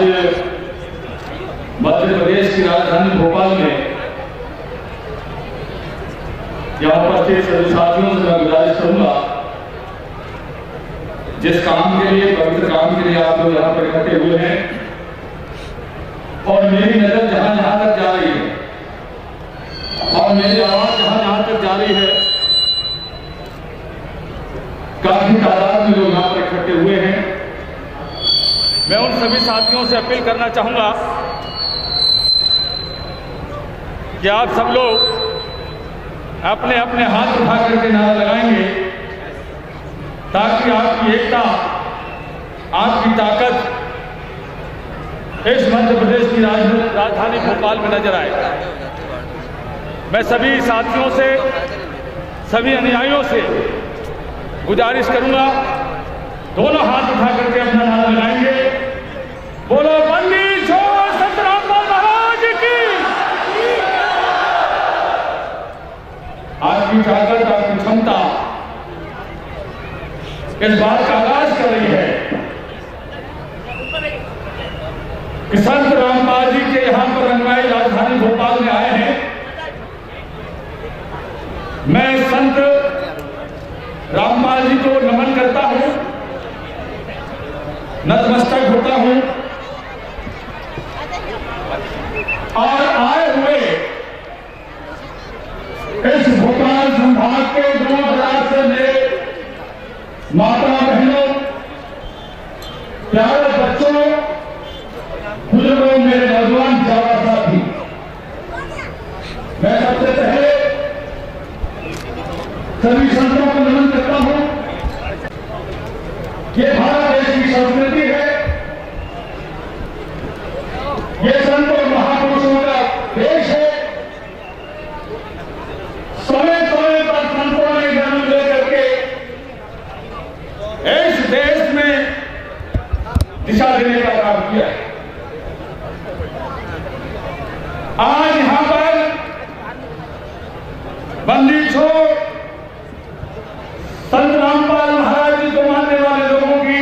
आज मध्य प्रदेश की राजधानी भोपाल में यहाँ पर के सभी साथियों से मैं गुजारिश करूंगा, जिस काम के लिए, पवित्र काम के लिए आप लोग यहाँ पर इकट्ठे हुए हैं, और मेरी नजर जहां जहां तक जा रही है और मेरी आवाज जहां जहां तक जा रही है, काफी तादाद में लोग यहाँ पर इकट्ठे हुए हैं। मैं उन सभी साथियों से अपील करना चाहूंगा कि आप सब लोग अपने अपने हाथ उठा करके नारा लगाएंगे, ताकि आपकी एकता, आपकी ताकत इस मध्य प्रदेश की राजधानी भोपाल में नजर आए। मैं सभी साथियों से, सभी अनुयायियों से गुजारिश करूंगा, दोनों हाथ उठा करके अपना नारा लगाएंगे, बोलो बंदी छोड़ संत रामपाल महाराज की। आपकी ताकत, आपकी क्षमता इस बात का आगाज कर रही है कि संत रामपाल जी के यहां पर अनुयायी राजधानी भोपाल में आए हैं। मैं संत रामपाल जी को नमन करता हूं, नतमस्तक होता हूं, और आए हुए इस भोपाल संभाग के 2000 से मेरे माता बहनों, प्यारे बच्चों, बुजुर्गों, मेरे नौजवान जावा साथी, मैं सबसे पहले सभी संतों को नमन करता हूं। ये भारत देश की संस्कृति है, ये संत और महापुरुषों का देश है। समय समय पर संतों ने जन्म लेकर के इस देश में दिशा देने का काम किया है। आज यहां पर बंदी छोड़ संत रामपाल महाराज जी को मानने वाले लोगों की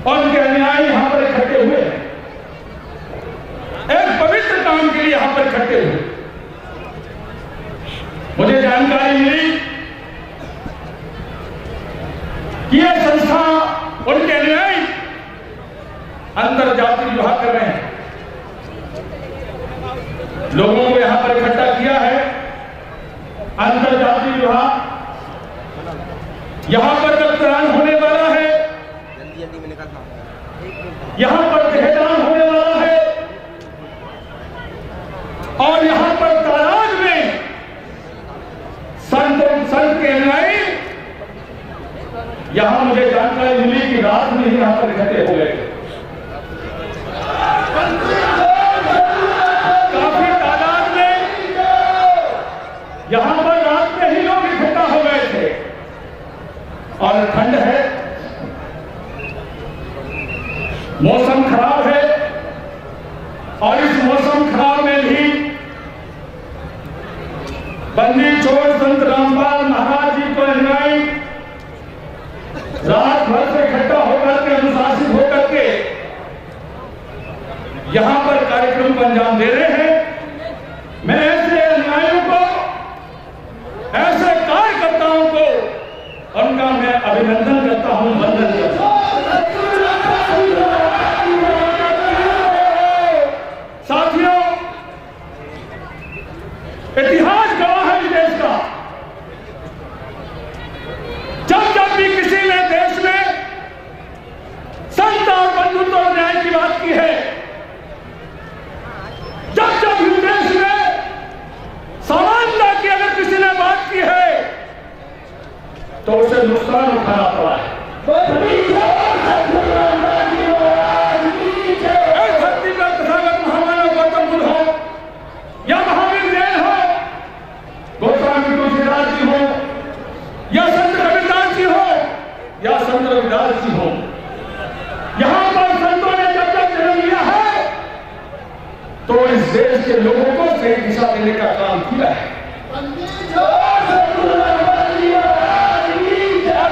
और उनके अनुयायी यहां पर इकट्ठे हुए हैं, एक पवित्र काम के लिए यहां पर इकट्ठे हुए। मुझे जानकारी मिली कि यह संस्था, उनके अनुयायी अंतरजातीय विवाह कर रहे हैं, लोगों को यहां पर इकट्ठा किया है। अंतरजातीय विवाह यहां पर रक्तदान होने वाला है, यहां पर देहदान होने वाला है, और यहां पर तादाद में संत के अनुयायी, यहां मुझे जानकारी मिली कि रात में ही यहां पर इकट्ठे हो गए। काफी तादाद में यहां पर रात में ही लोग इकट्ठा हो गए थे, और ठंड है, मौसम खराब है, और इस मौसम खराब में भी बंदी छोड़ संत रामपाल महाराज जी को अनुयायी रात भर से इकट्ठा होकर के, अनुशासित होकर के यहां पर कार्यक्रम को अंजाम दे रहे हैं। मैं ऐसे अनुयायियों को, ऐसे कार्यकर्ताओं को, उनका मैं अभिनंदन करता हूं, वंदन करता हूं। साथियों, इतिहास गवाह है इस देश का। जब जब भी किसी ने देश में संत और बंधुत्व और न्याय की बात की है, जब जब भी देश में समानता की अगर किसी ने बात की है, तो उसे नुकसान उठाना पड़ा है। इस धरती पर तथागत महामानव गौतम बुद्ध हो, या महावीर जैन हो, गोस्वामी तुलसीदास जी हो, या संत कबीरदास जी हो, या संत रविदास जी हो, यहां पर संतों ने जब जब जन्म लिया है, तो इस देश के लोगों को सही दिशा देने का काम किया है। और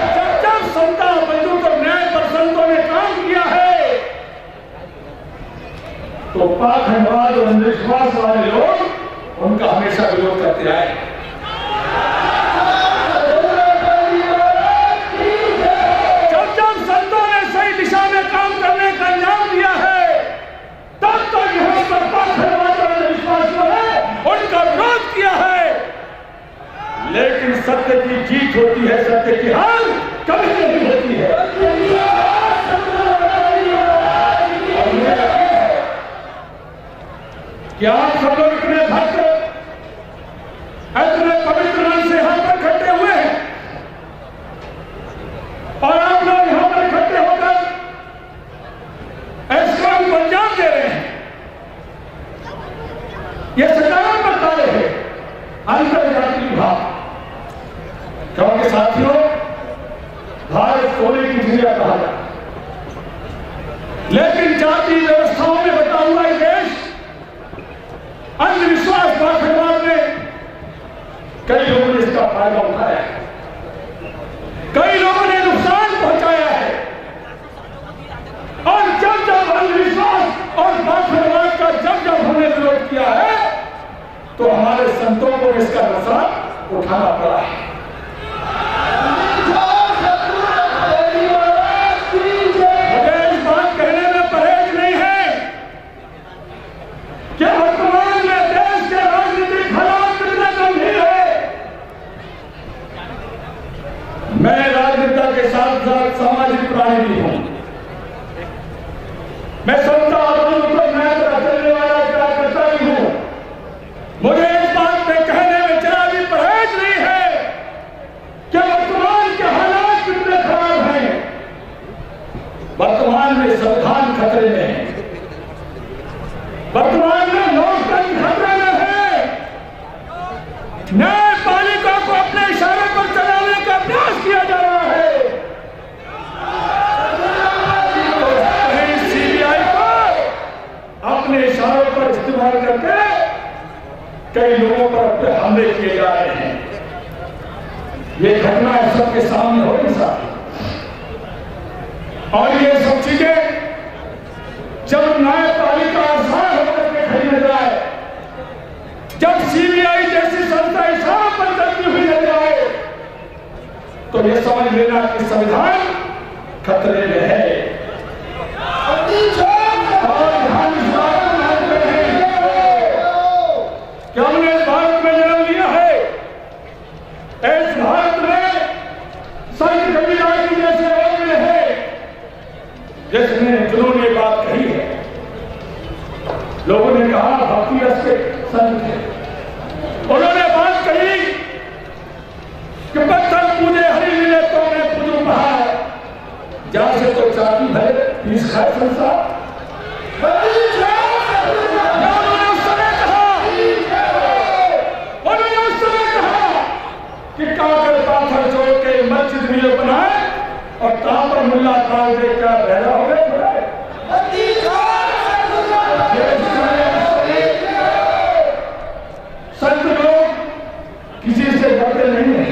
जब जब संता बंधुत्व और न्याय पर संतों ने काम किया है, तो पाखंडवाद और अंधविश्वास वाले लोग उनका हमेशा विरोध करते आए। जब जब संतों ने सही दिशा में काम करने का इनाम दिया है, तब तक यहाँ पर पाखंडवाद और अंधविश्वासियों ने उनका विरोध किया है। लेकिन सत्य की जीत होती है, सत्य की हार कभी नहीं होती है। क्या आप सब लोग इतने भक्त, इतने पवित्र मन से यहाँ पर इकट्ठे हुए हैं और आप लोग यहाँ पर इकट्ठे होकर इस काम को अंजाम दे रहे हैं? ये सकारात्मक कार्य है, अंतर्जातीय विभाग। क्योंकि साथियों, भारत सोने की चिड़िया कहा जाता, लेकिन जाति व्यवस्थाओं में बटा हुआ ये देश अंधविश्वास पाखंडवाद में कई लोगों ने इसका फायदा उठाया है, कई लोगों ने नुकसान पहुंचाया है। और जब जब अंधविश्वास और पाखंडवाद का जब जब हमने विरोध किया है, तो हमारे संतों को इसका नुकसान उठाना पड़ा है। मैं राजनीति के साथ साथ सामाजिक प्राणी भी हूं। मैं समता आंदोलन पर मैं चलने वाला कार्यकर्ता भी हूं। मुझे इस बात पे कहने में जरा भी परहेज नहीं है कि वर्तमान के हालात कितने खराब हैं। वर्तमान में संविधान खतरे में है, वर्तमान में लोकतंत्र खतरे में है, न्यायपालिका को अपने इशारे पर चलाने का प्रयास किया जा रहा है। सीबीआई को अपने इशारों पर इस्तेमाल करके कई लोगों पर अपने हमले किए जा रहे हैं। ये घटना सबके सामने हो रही साथी, और ये सब चीजें जब न्यायपालिका आसान होकर के खड़ी नजर आए, जब सीबीआई जैसी संस्था इशारों पर चलती हुई नजर आए, तो ये समझ लेना कि संविधान खतरे में है। और ध्यान इस बात को मानते हैं कि हमने इस भारत में जन्म लिया है। इस भारत में संत कबीरदास जी जैसे लोग मिले हैं जिन्होंने बात कही है। लोगों ने कहा भक्ति रस के संत थे, उन्होंने बात कही कि पत्थर पूजे हरि मिले तो मैं पूजू पहाड़, जहां से तो चाकी भरे पीस खाए संसार। उन्होंने उस समय कहा कि काकर पाथर जोड़ के मस्जिद में बनाए और कहां पर मुल्ला ताल दे क्या बहरा हो गए। संत लोग किसी से डरते नहीं है,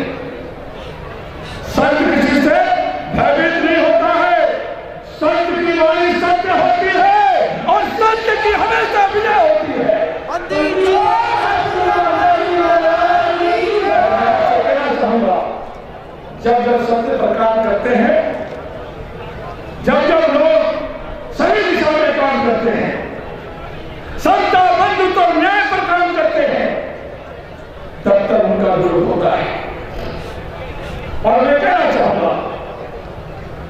संत किसी से भयभीत नहीं होता है। संत की वाणी सत्य होती है और सत्य की हमेशा विजय होती है। कहना चाहूंगा, जब जब सत्य पर काम करते हैं, जब जब लोग सही दिशा में काम करते हैं, समता बंधुत्व और न्याय पर काम करते हैं, तब तक उनका विरोध होता है। और मैं कहना चाहूंगा,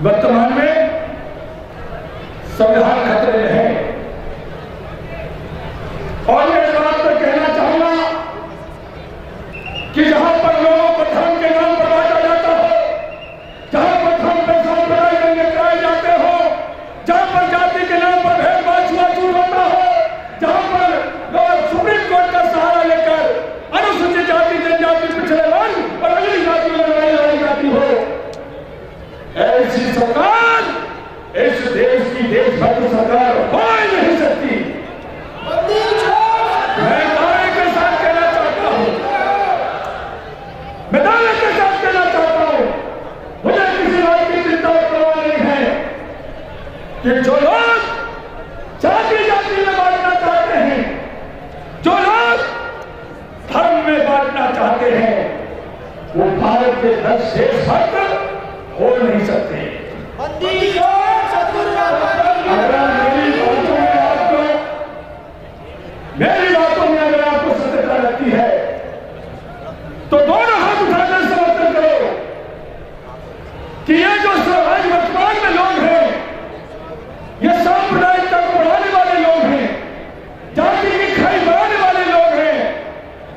वर्तमान में संविधान खतरे में है। और मैं इस बात पर कहना चाहूंगा कि जहां पर लोगों को धर्म के नाम पर बांटा जाता हो, जहां पर धर्म पे सांप्रदायिक दंगे कराए जाते हो, जहां पर जाति के नाम पर भेदभाव छुआछूत होता हो, जहां पर लोग सुप्रीम कोर्ट का सहारा लेकर अनुसूचित जाति, जनजाति, पिछड़े वर्ग और अगली जातियों में लड़ाई लड़ी जाती हो, ऐसी सरकार इस देश की देशभक्त सरकार हो ही नहीं सकती। मैं दावे के साथ कहना चाहता हूं, मैं दावे के साथ कहना चाहता हूं, मुझे किसी बात की चिंता और परवाह नहीं है कि जो लोग जाति जाति में बांटना चाहते हैं वो भारत के देशभक्त हो नहीं सकते। अगर मेरी बातों में अगर आपको सत्यता लगती है तो दोनों हाथ उठाकर समर्थन करो कि ये जो आज वर्तमान में लोग हैं, ये सांप्रदायिकता को बढ़ाने वाले लोग हैं, जाति की खाई बढ़ाने वाले लोग हैं,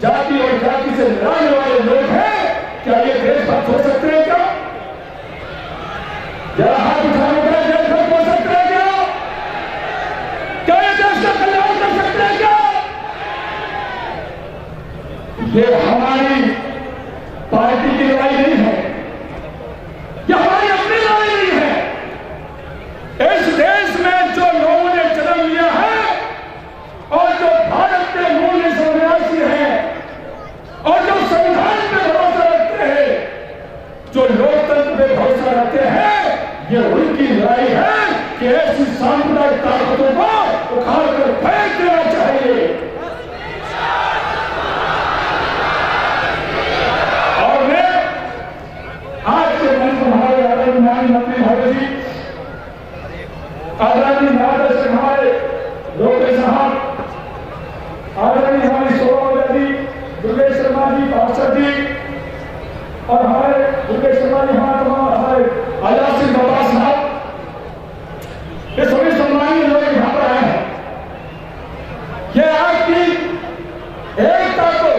जाति और जाति से लड़ाने वाले लोग हैं, क्या ये देशभक्त हो सकते हैं? क्या जरा हाथ उठाने का देशभक्त हो सकते हैं? क्या ये देश का कल्याण कर सकते हैं? क्या ये हमारी पार्टी की लड़ाई नहीं है, ये हमारी अपनी लड़ाई नहीं है। इस देश में जो लोगों ने जन्म लिया है और जो भारत के मूल संन्यासी हैं और जो संविधान पे भरोसा रखते हैं, जो लोकतंत्र पे भरोसा रखते हैं, ये उनकी लड़ाई है कि ऐसी सांप्रदायिक ताकतों को उखाड़ कर फेंक देना चाहिए। और मैं आज के मंच में हमारे आदरणीय मंत्री महोदय जी, आदरणीय मार्गदर्शक हमारे लोकेश साहब, आदरणीय हमारी शोभा जी, दुर्गेश शर्मा जी, पार्षद जी, और हमारे दुर्गेश शर्मा जी, हमारे आजाद सिंह बाबा साहब, ये सभी सम्मानीय लोग यहाँ पर आए हैं। ये आपकी एकता को,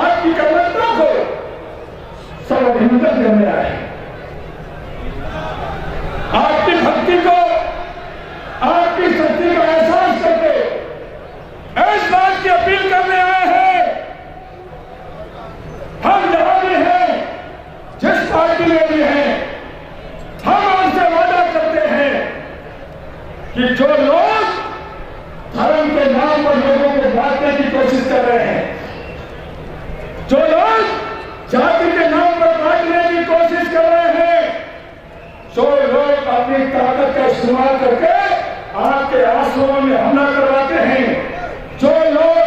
आपकी कमरता को सब अभिनंदन करने आए हैं। आपकी भक्ति को, आपकी शक्ति का एहसास करके इस बात की अपील करने आए हैं, हम जहां भी हैं, जिस पार्टी में भी हैं, हम उनसे वादा करते हैं कि जो लोग धर्म के नाम पर लोगों को बांटने की कोशिश कर रहे हैं, जो लोग जाति के नाम पर बांटने की कोशिश कर रहे हैं, जो लोग अपनी ताकत का इस्तेमाल करके आपके आंसुओं में हमला करवाते हैं, जो लोग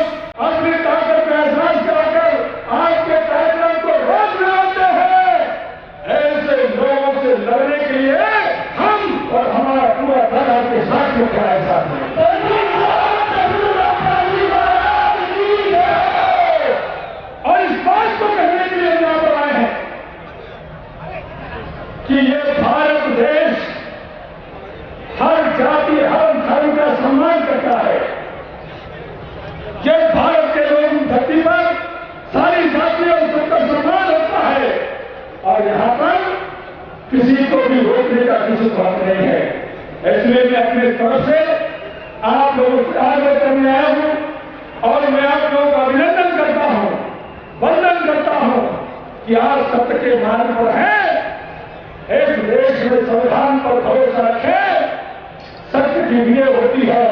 अपनी ताकत का एहसास कराकर आपके कार्यक्रम को रोक लगाते हैं, ऐसे लोगों से लड़ने के लिए हम और हमारा पूरा दल आपके साथ में खड़ा है। साथ में और इस बात को कहने के लिए यहाँ पर आए हैं कि ये भारत देश हर जाति, हर धर्म का सम्मान करता है। ये भारत के लोग धरती पर सारी जातियों और सबका सम्मान होता है और यहाँ पर किसी को भी रोकने का किसी बात नहीं है। इसलिए मैं अपनी तरफ से आप लोगों से आग्रह करने आया हूँ और मैं आप लोगों का अभिनंदन करता हूँ, वंदन करता हूँ कि आप सत्य के मार्ग पर हैं। इस देश में संविधान पर भरोसा रखें। सत्य की विजय होती है,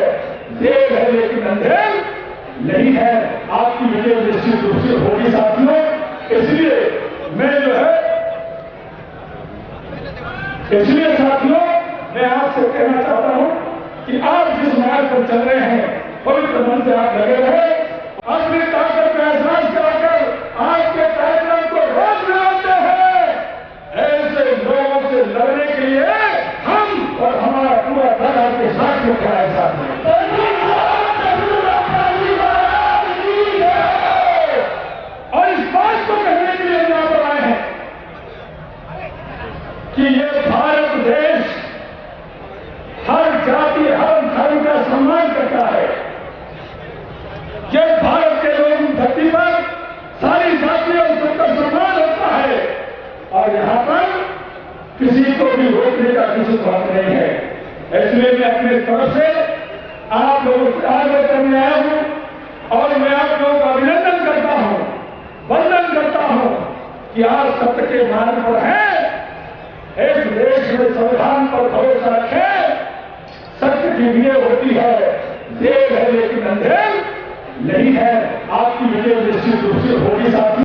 देर है लेकिन अंधेर नहीं है। आपकी विजय निश्चित रूप से होगी साथियों। इसलिए मैं जो है, इसलिए साथियों मैं आपसे कहना चाहता हूं कि आप जिस मार्ग पर चल रहे हैं, पवित्र मन से आप लगे रहे, अपनी ताकत का एहसास कराकर आपके कार्यक्रम को रोक लगाते हैं। ऐसे लोगों से लड़ने के लिए हम और हमारा पूरा दल आपके साथ में खड़ा है। साथ में और इस बात को कहने के लिए यहाँ पर आए हैं कि ये भारत देश हर जाति, हर धर्म का सम्मान करता है। ये भारत के लोग धरती पर सारी जातियों और सबका सम्मान होता है और यहाँ पर किसी को भी रोकने का किसी बात नहीं है। इसलिए मैं अपनी तरफ से आप लोगों से आग्रह करने आया हूँ और मैं आप लोगों का अभिनंदन करता हूँ, वंदन करता हूँ कि आप सत्य के मार्ग पर हैं। इस देश में संविधान पर भरोसा रखें। सत्य की विजय होती है, देर है लेकिन अंधेर नहीं है। आप